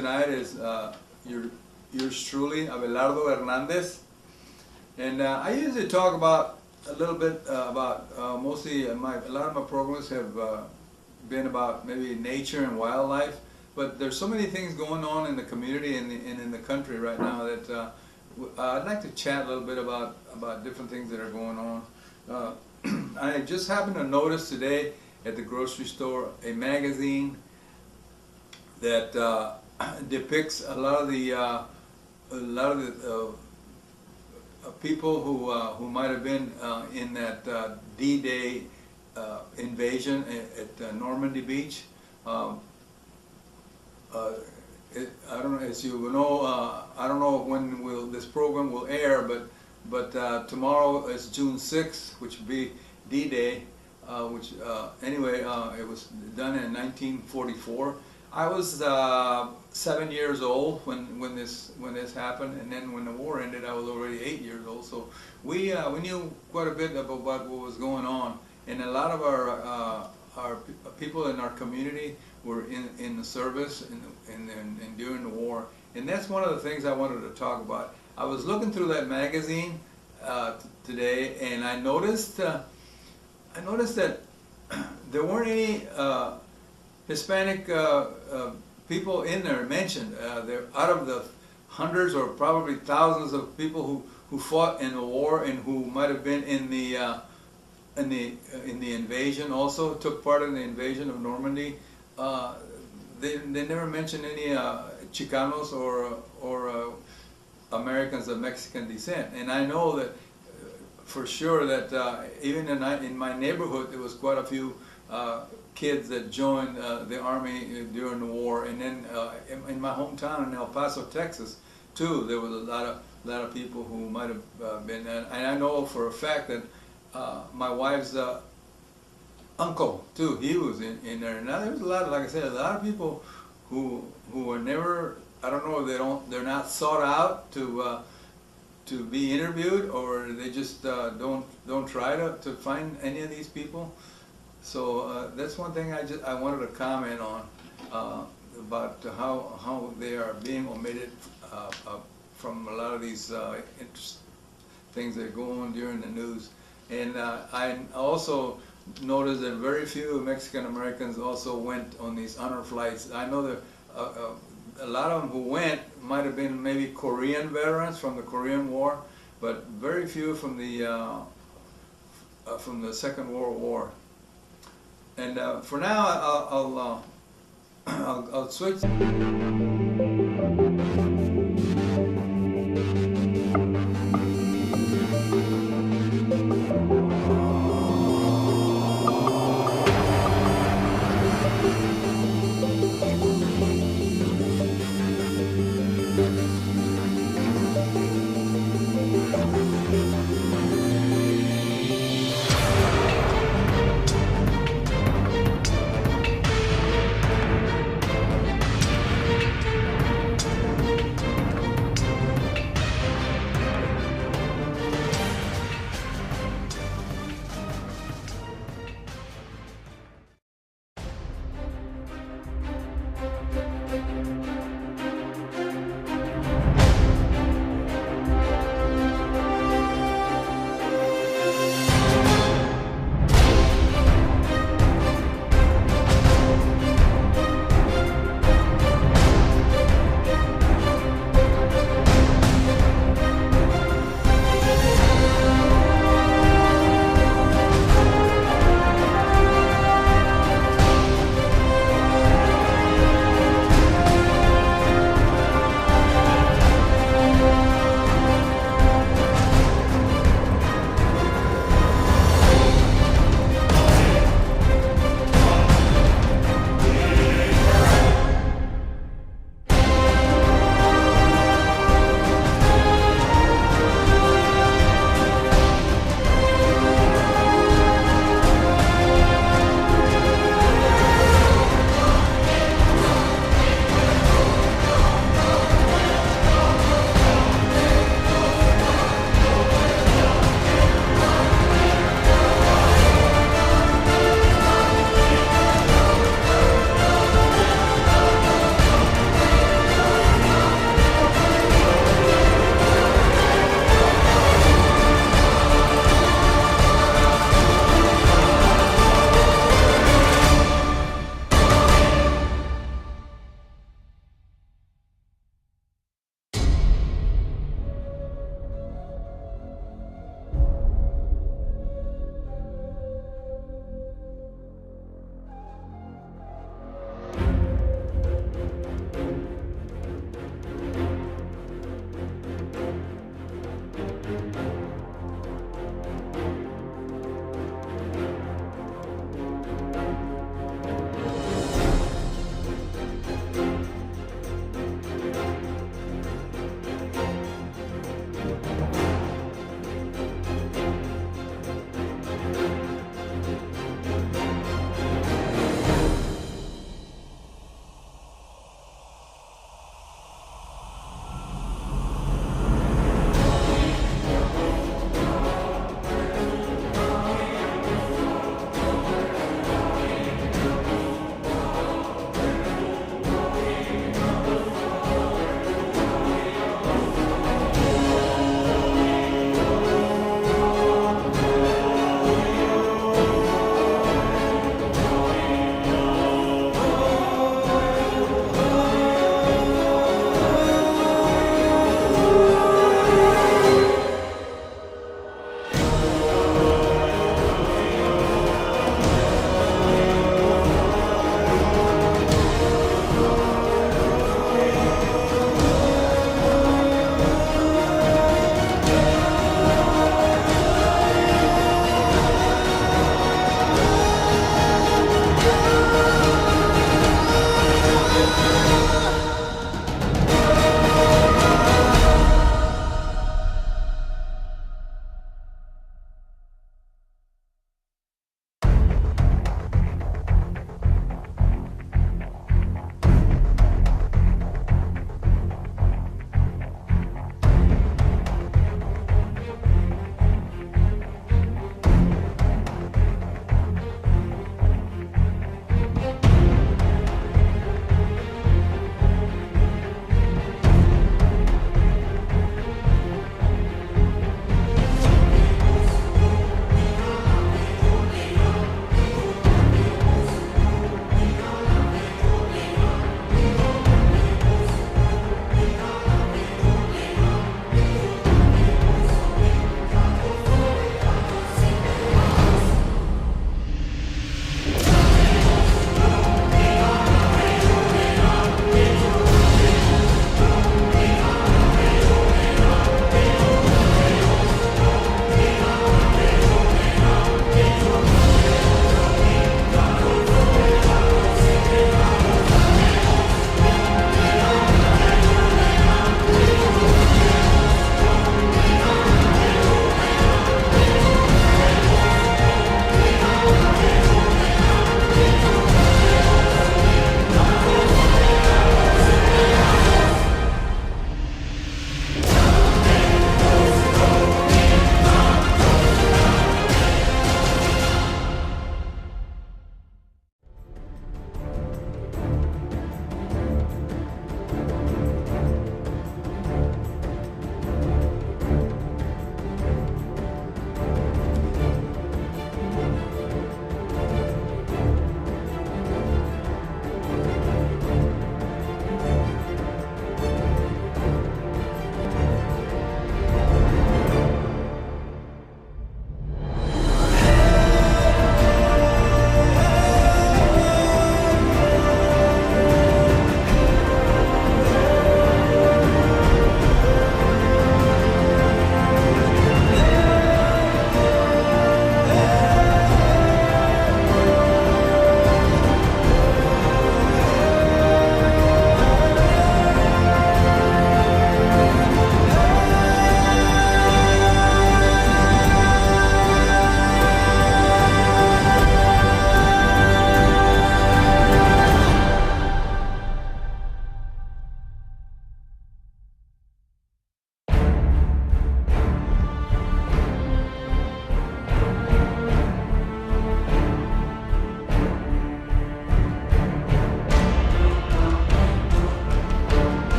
tonight is yours truly, Abelardo Hernandez. And I usually talk about a little bit about mostly a lot of my programs have been about maybe nature and wildlife, but there's so many things going on in the community and in the country right now that I'd like to chat a little bit about different things that are going on. I just happened to notice today at the grocery store a magazine that depicts a lot of the people who might have been in that D-Day invasion at Normandy Beach. I don't know, as you know, I don't know when this program will air, but tomorrow is June 6th, which will be D-Day. Anyway, it was done in 1944. I was 7 years old when this happened, and then when the war ended, I was already 8 years old. So we knew quite a bit about what was going on, and a lot of our people in our community were in the service and during the war, and that's one of the things I wanted to talk about. I was looking through that magazine today, and I noticed that there weren't any Hispanic people in there mentioned. They're out of the hundreds or probably thousands of people who fought in the war and who might have been in the invasion, also took part in the invasion of Normandy. They never mentioned any Chicanos or Americans of Mexican descent, and I know that for sure that even in my neighborhood there was quite a few kids that joined the army during the war, and then in my hometown in El Paso, Texas, too, there was a lot of people who might have been, and I know for a fact that my wife's uncle too, he was in there. Now there was a lot of, like I said, a lot of people who were never, I don't know if they're not sought out to be interviewed, or they just don't try to find any of these people. So that's one thing I wanted to comment on about how they are being omitted from a lot of these things that go on during the news. And I also noticed that very few Mexican Americans also went on these honor flights. I know that a lot of them who went might have been maybe Korean veterans from the Korean War, but very few from the Second World War. And for now, I'll switch.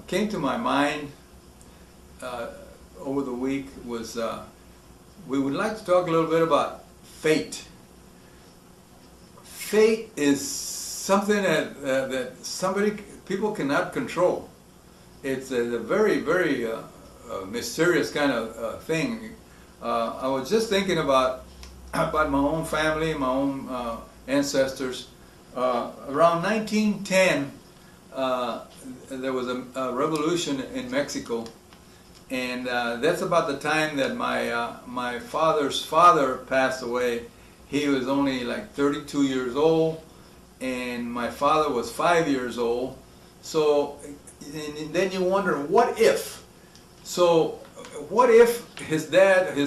came to my mind over the week was we would like to talk a little bit about fate. Fate is something that people cannot control. It's a very, very mysterious kind of thing. I was just thinking about my own family, my own ancestors. Around 1910, there was a revolution in Mexico, and that's about the time that my father's father passed away. He was only like 32 years old, and my father was 5 years old. So, and then you wonder, what if? So, what if his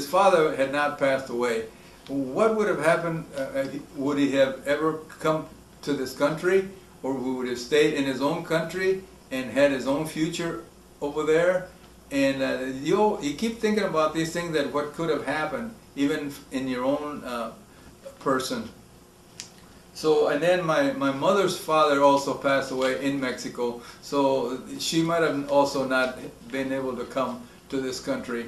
father had not passed away? What would have happened? Would he have ever come to this country, or would he have stayed in his own country and had his own future over there? And you keep thinking about these things, that what could have happened, even in your own person. So, and then my mother's father also passed away in Mexico, so she might have also not been able to come to this country.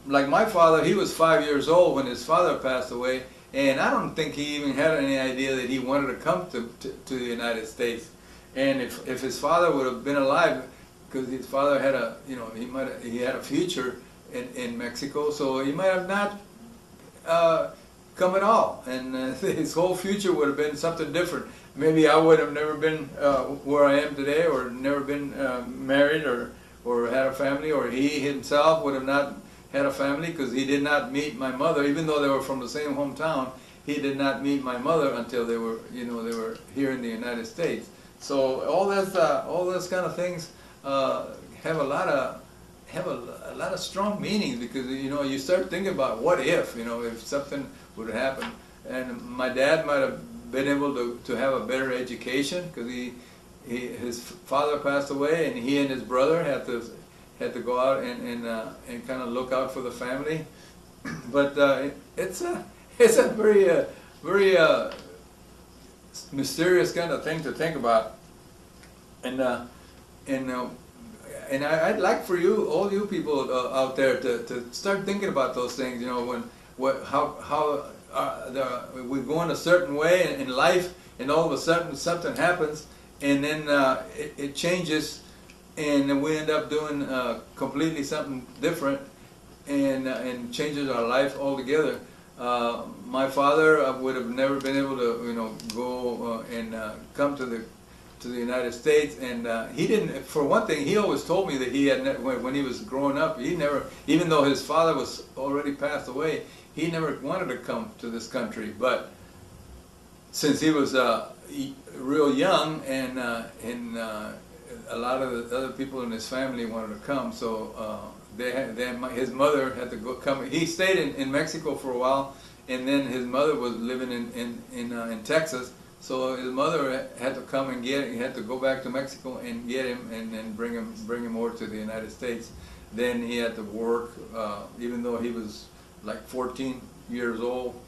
Like my father, he was 5 years old when his father passed away, and I don't think he even had any idea that he wanted to come to the United States. And if his father would have been alive, because his father had he had a future in Mexico, so he might have not come at all, and his whole future would have been something different. Maybe I would have never been where I am today, or never been married, or had a family, or he himself would have not had a family, because he did not meet my mother, even though they were from the same hometown. He did not meet my mother until they were here in the United States. So all those kind of things have a lot of strong meanings, because you start thinking about what if something would happen. And my dad might have been able to have a better education, because his father passed away, and he and his brother had to go out and kind of look out for the family. But it's a very very mysterious kind of thing to think about. And I'd like for all you people out there to start thinking about those things. How we're going a certain way in life, and all of a sudden something happens, and then it changes, and then we end up doing completely something different, and changes our life altogether. My father would have never been able to go and come to the United States, and he didn't. For one thing, he always told me that he had when he was growing up, he never, even though his father was already passed away, he never wanted to come to this country. But since he was real young, and a lot of the other people in his family wanted to come, so his mother had to come. He stayed in Mexico for a while, and then his mother was living in Texas. So his mother had to come and get him. He had to go back to Mexico and get him, and then bring him over to the United States. Then he had to work, even though he was like 14 years old.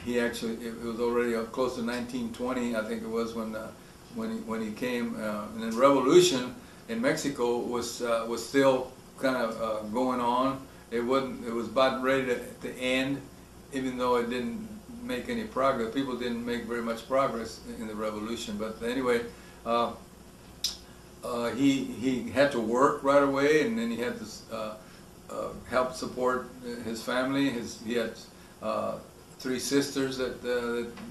It was already close to 1920, I think it was, when he came. And the revolution in Mexico was still kind of going on. It was about ready to end, even though it didn't make any progress. People didn't make very much progress in the revolution. But anyway, he had to work right away, and then he had to help support his family. He had 3 sisters that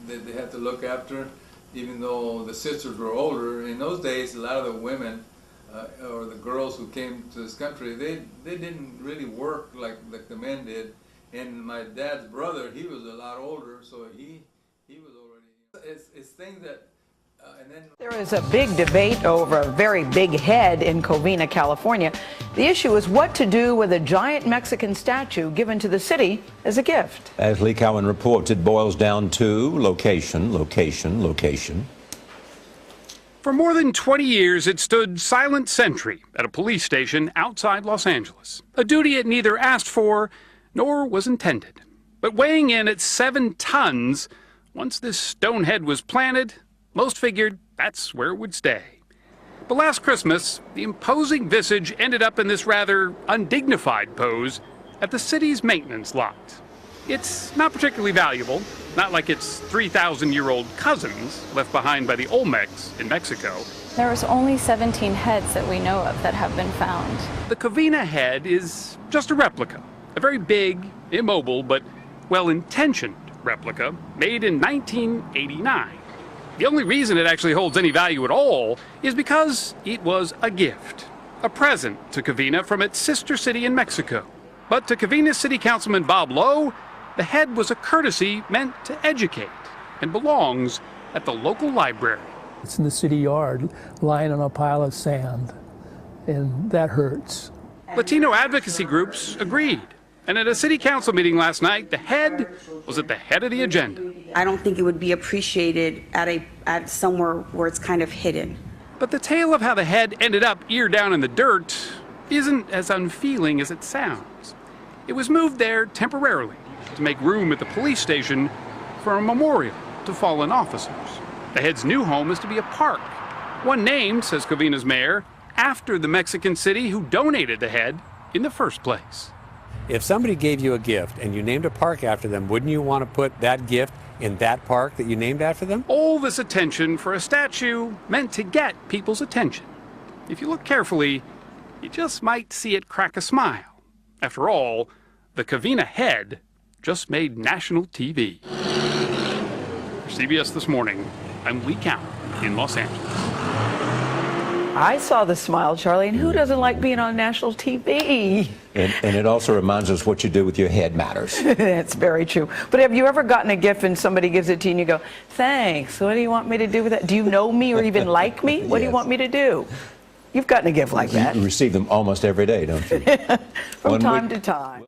they had to look after, even though the sisters were older. In those days, a lot of the women or the girls who came to this country, they didn't really work like the men did. And my dad's brother, he was a lot older, so he was already. It's things that. And then there is a big debate over a very big head in Covina, California. The issue is what to do with a giant Mexican statue given to the city as a gift. As Lee Cowan reports, it boils down to location, location, location. For more than 20 years, it stood silent sentry at a police station outside Los Angeles, a duty it neither asked for nor was intended. But weighing in at 7 tons, once this stone head was planted, most figured that's where it would stay. But last Christmas, the imposing visage ended up in this rather undignified pose at the city's maintenance lot. It's not particularly valuable, not like its 3,000-year-old cousins left behind by the Olmecs in Mexico. There was only 17 heads that we know of that have been found. The Covina head is just a replica, a very big, immobile, but well-intentioned replica made in 1989. The only reason it actually holds any value at all is because it was a gift, a present to Covina from its sister city in Mexico. But to Covina's City Councilman Bob Lowe, the head was a courtesy meant to educate and belongs at the local library. It's in the city yard, lying on a pile of sand, and that hurts. Latino advocacy groups agreed. And at a city council meeting last night, the head was at the head of the agenda. I don't think it would be appreciated at somewhere where it's kind of hidden. But the tale of how the head ended up ear down in the dirt isn't as unfeeling as it sounds. It was moved there temporarily to make room at the police station for a memorial to fallen officers. The head's new home is to be a park, one named, says Covina's mayor, after the Mexican city who donated the head in the first place. If somebody gave you a gift and you named a park after them, wouldn't you want to put that gift in that park that you named after them? All this attention for a statue meant to get people's attention. If you look carefully, you just might see it crack a smile. After all, the Covina head just made national TV. For CBS This Morning, I'm Lee Count in Los Angeles. I saw the smile, Charlie, and who doesn't like being on national TV? And it also reminds us what you do with your head matters. That's very true. But have you ever gotten a gift and somebody gives it to you and you go, thanks, what do you want me to do with that? Do you know me or even like me? What do you want me to do? You've gotten a gift like that. You receive them almost every day, don't you? From time to time.